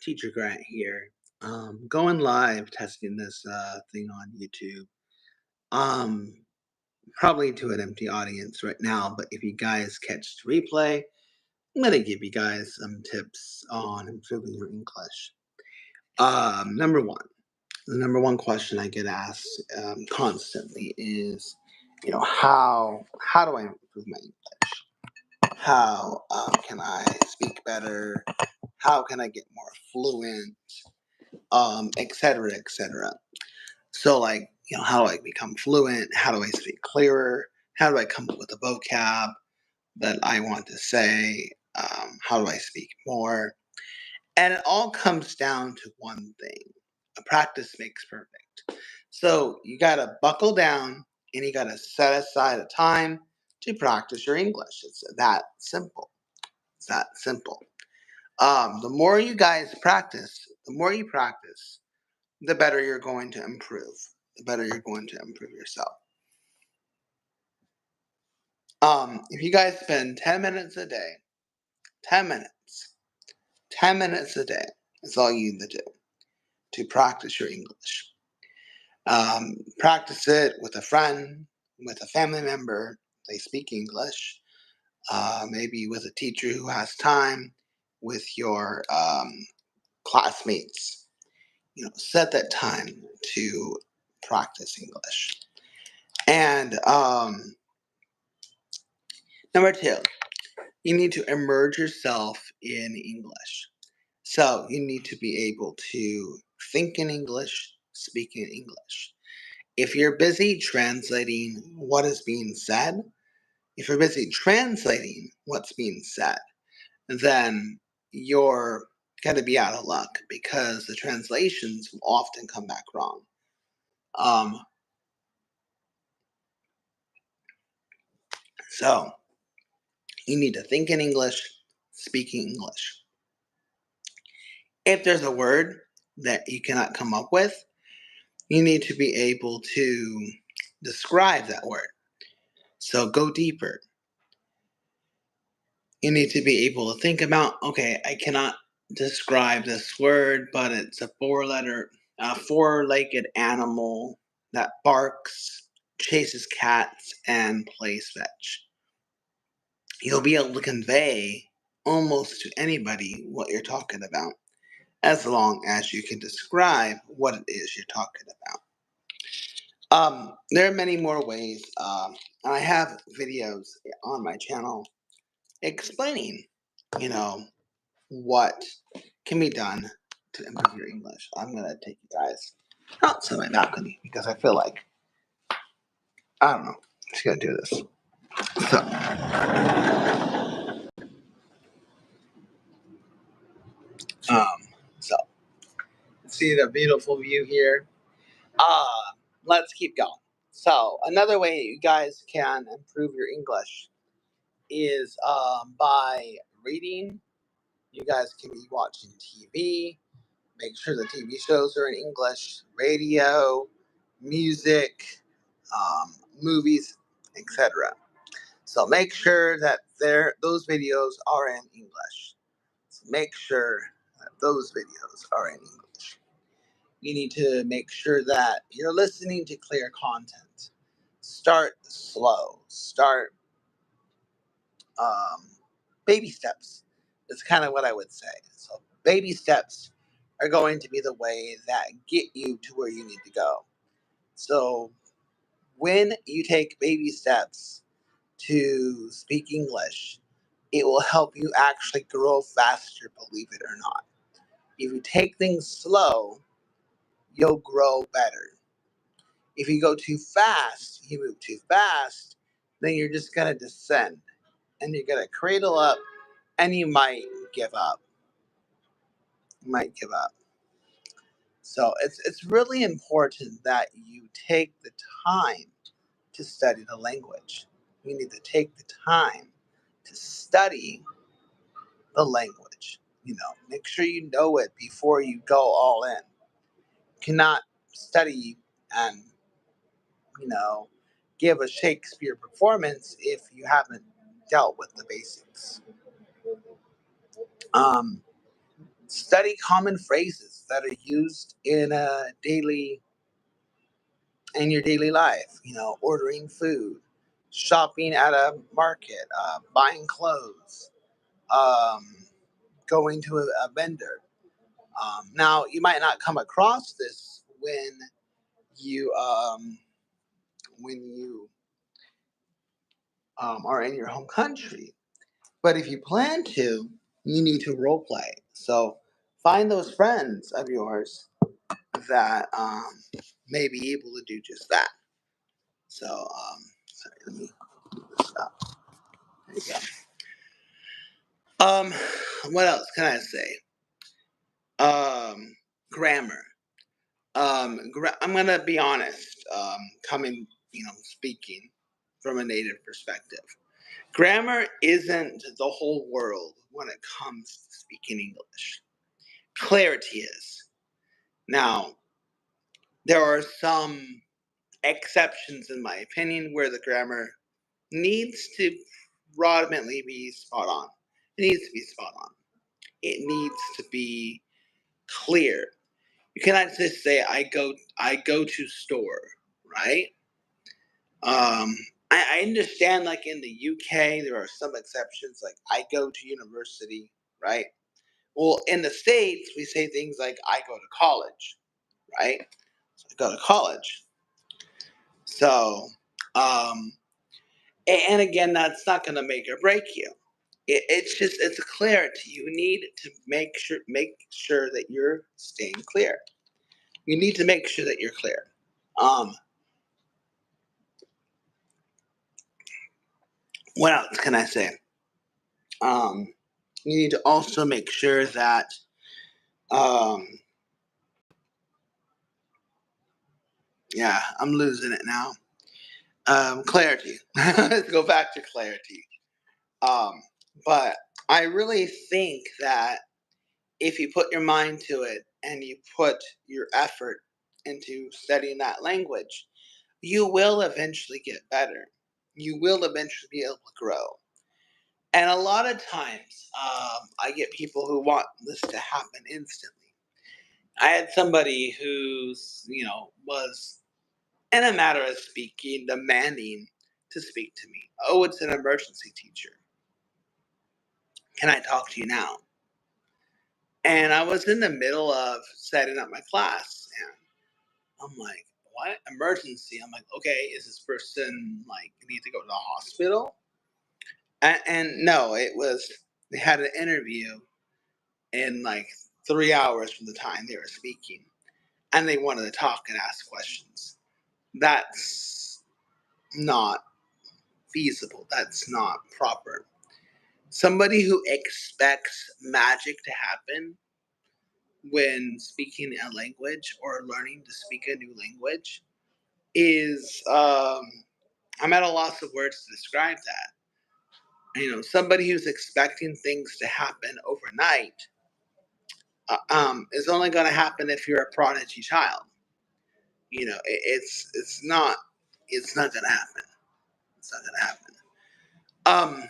Teacher Grant here. Going live, testing this thing on YouTube. Um, Probably to an empty audience right now, but if you guys catch the replay, I'm gonna give you guys some tips on improving your English. Number one, the number one question I get asked constantly is, how do I improve my English? How can I speak better? How can I get more fluent? Et cetera, et cetera. So, like, how do I become fluent? How do I speak clearer? How do I come up with a vocab that I want to say? How do I speak more? And it all comes down to one thing: a practice makes perfect. So, you got to buckle down and you got to set aside a time to practice your English. It's that simple. It's that simple. The more you guys practice, the more you practice, the better you're going to improve. The better you're going to improve yourself. If you guys spend 10 minutes a day, 10 minutes, 10 minutes a day, that's all you need to do to practice your English. Practice it with a friend, with a family member, they speak English, maybe with a teacher who has time, with your classmates. Set that time to practice English. And number two, you need to immerse yourself in English. So you need to be able to think in English, speak in English. If you're busy translating what is being said, if you're busy translating what's being said, then you're going to be out of luck because the translations will often come back wrong. Um, so you need to think in English, speak in English. If there's a word that you cannot come up with, you need to be able to describe that word. So go deeper. You need to be able to think about, okay, I cannot describe this word, but it's a four-legged animal that barks, chases cats, and plays fetch. You'll be able to convey almost to anybody what you're talking about, as long as you can describe what it is you're talking about. There are many more ways. I have videos on my channel explaining, you know, what can be done to improve your English. I'm gonna take you guys out to my balcony because I feel like I don't know. I'm just gonna do this. So, um, so see the beautiful view here. Uh, let's keep going. So another way you guys can improve your English is by reading. You guys can be watching TV. Make sure the TV shows are in English. Radio, music, movies, etc. So make sure that those videos are in English. So make sure that those videos are in English. You need to make sure that you're listening to clear content. Start slow. Start um, baby steps. That's kind of what I would say. So baby steps are going to be the way that get you to where you need to go. So when you take baby steps to speak English, it will help you actually grow faster, believe it or not. If you take things slow, you'll grow better. If you go too fast, you move too fast, then you're just going to descend and you're going to cradle up and you might give up. You might give up. So it's really important that you take the time to study the language. You need to take the time to study the language. Make sure you know it before you go all in. You cannot study and, you know, give a Shakespeare performance if you haven't dealt with the basics. Um, Study common phrases that are used in your daily life. Ordering food, shopping at a market, buying clothes, um, going to a vendor. Now, you might not come across this you when you are in your home country, but if you plan to, you need to role play. So find those friends of yours that may be able to do just that. So, sorry, let me stop. There you go. What else can I say? Grammar. I'm gonna be honest. Coming, speaking from a native perspective, grammar isn't the whole world when it comes to speaking English. Clarity is. Now, there are some exceptions, in my opinion, where the grammar needs to rodently be spot on. It needs to be spot on. It needs to be clear. You cannot just say I go to store, right? Um, I understand, like in the UK, there are some exceptions, like I go to university, right? Well, in the States, we say things like I go to college, right? So I go to college. So, um, and again, that's not going to make or break you. It's a clarity. You need to make sure that you're staying clear. You need to make sure that you're clear. Um, what else can I say? Um, you need to also make sure that um, yeah, I'm losing it now. Clarity. Let's go back to clarity. Um, but I really think that if you put your mind to it and you put your effort into studying that language, you will eventually get better. You will eventually be able to grow. And a lot of times, I get people who want this to happen instantly. I had somebody who's, was in a matter of speaking, demanding to speak to me. Oh, it's an emergency teacher. Can I talk to you now? And I was in the middle of setting up my class, and I'm like, what? Emergency? I'm like, okay, is this person like need to go to the hospital? And no, they had an interview in like 3 hours from the time they were speaking, and they wanted to talk and ask questions. That's not feasible. That's not proper. Somebody who expects magic to happen when speaking a language or learning to speak a new language is I'm at a loss of words to describe that. Somebody who's expecting things to happen overnight is only going to happen if you're a prodigy child. It's not going to happen. It's not going to happen. Um,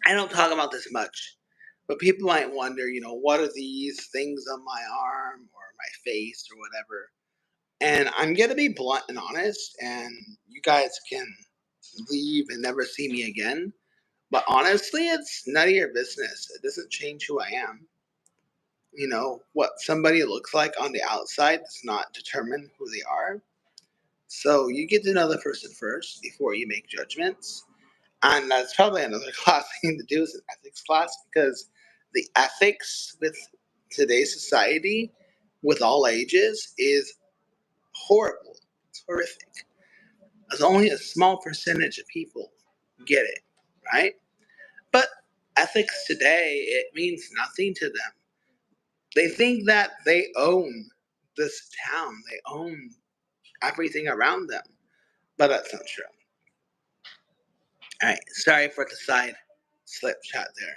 I don't talk about this much, but people might wonder, what are these things on my arm or my face or whatever? And I'm going to be blunt and honest, and you guys can leave and never see me again. But honestly, it's none of your business. It doesn't change who I am. What somebody looks like on the outside does not determine who they are. So you get to know the person first before you make judgments. And that's probably another class thing to do is an ethics class because the ethics with today's society, with all ages, is horrible. It's horrific. As only a small percentage of people get it, right? But ethics today, it means nothing to them. They think that they own this town, they own everything around them, but that's not true. All right, sorry for the side slip chat there.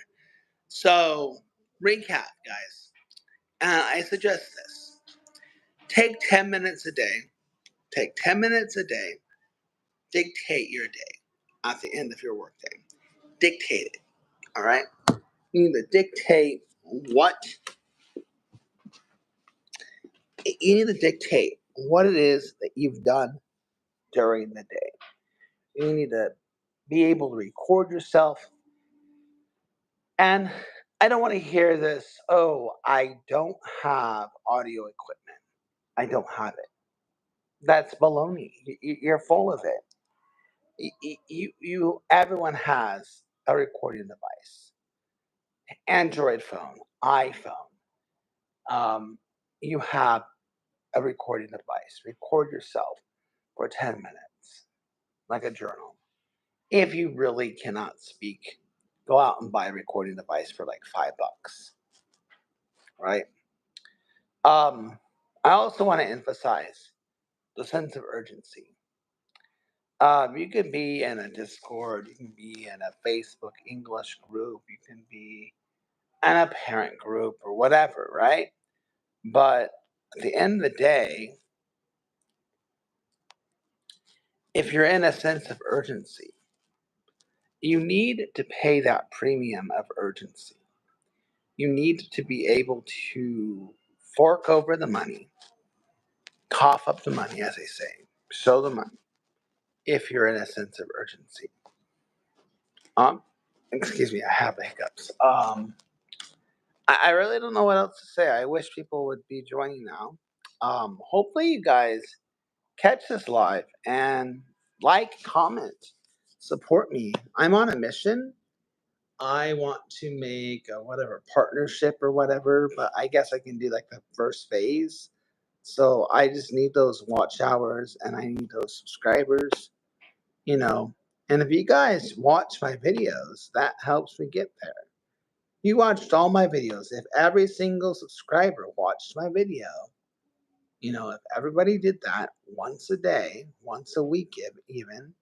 So, recap, guys. I suggest this: take 10 minutes a day. Take 10 minutes a day. Dictate your day at the end of your workday. Dictate it. All right. You need to dictate what you need to dictate what it is that you've done during the day. You need to be able to record yourself. And I don't want to hear this, oh, I don't have audio equipment. I don't have it. That's baloney. You're full of it. Everyone has a recording device, Android phone, iPhone. You have a recording device. Record yourself for 10 minutes, like a journal. If you really cannot speak, go out and buy a recording device for like $5, right? I also want to emphasize the sense of urgency. You can be in a Discord, you can be in a Facebook English group, you can be in a parent group or whatever, right? But at the end of the day, if you're in a sense of urgency, you need to pay that premium of urgency. You need to be able to fork over the money, cough up the money, as they say, show the money, if you're in a sense of urgency. Um, Excuse me, I have the hiccups. I really don't know what else to say. I wish people would be joining now. Hopefully, you guys catch this live and like, comment, support me. I'm on a mission. I want to make a whatever partnership or whatever, but I guess I can do like the first phase. So I just need those watch hours and I need those subscribers, you know. And if you guys watch my videos, that helps me get there. You watched all my videos. If every single subscriber watched my video, if everybody did that once a day, once a week, even,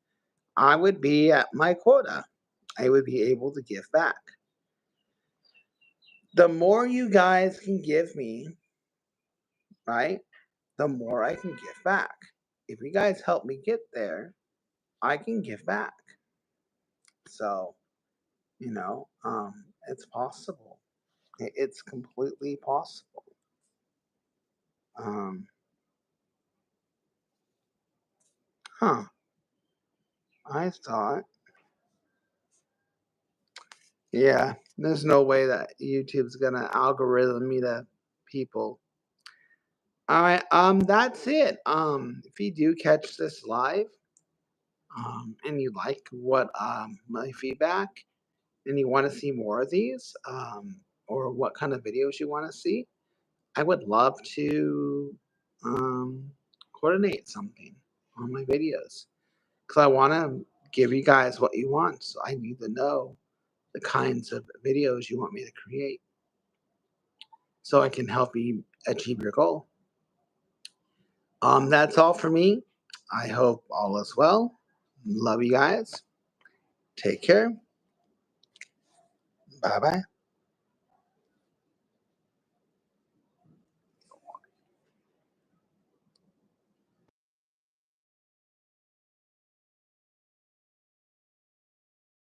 I would be at my quota. I would be able to give back. The more you guys can give me, right, the more I can give back. If you guys help me get there, I can give back. So, it's possible. It's completely possible. Um, huh. I thought, yeah, there's no way that YouTube's gonna algorithm me to people. All right, that's it. If you do catch this live, and you like what my feedback, and you want to see more of these, or what kind of videos you want to see, I would love to um, coordinate something on my videos because I want to give you guys what you want. So I need to know the kinds of videos you want me to create so I can help you achieve your goal. That's all for me. I hope all is well. Love you guys. Take care. Bye bye.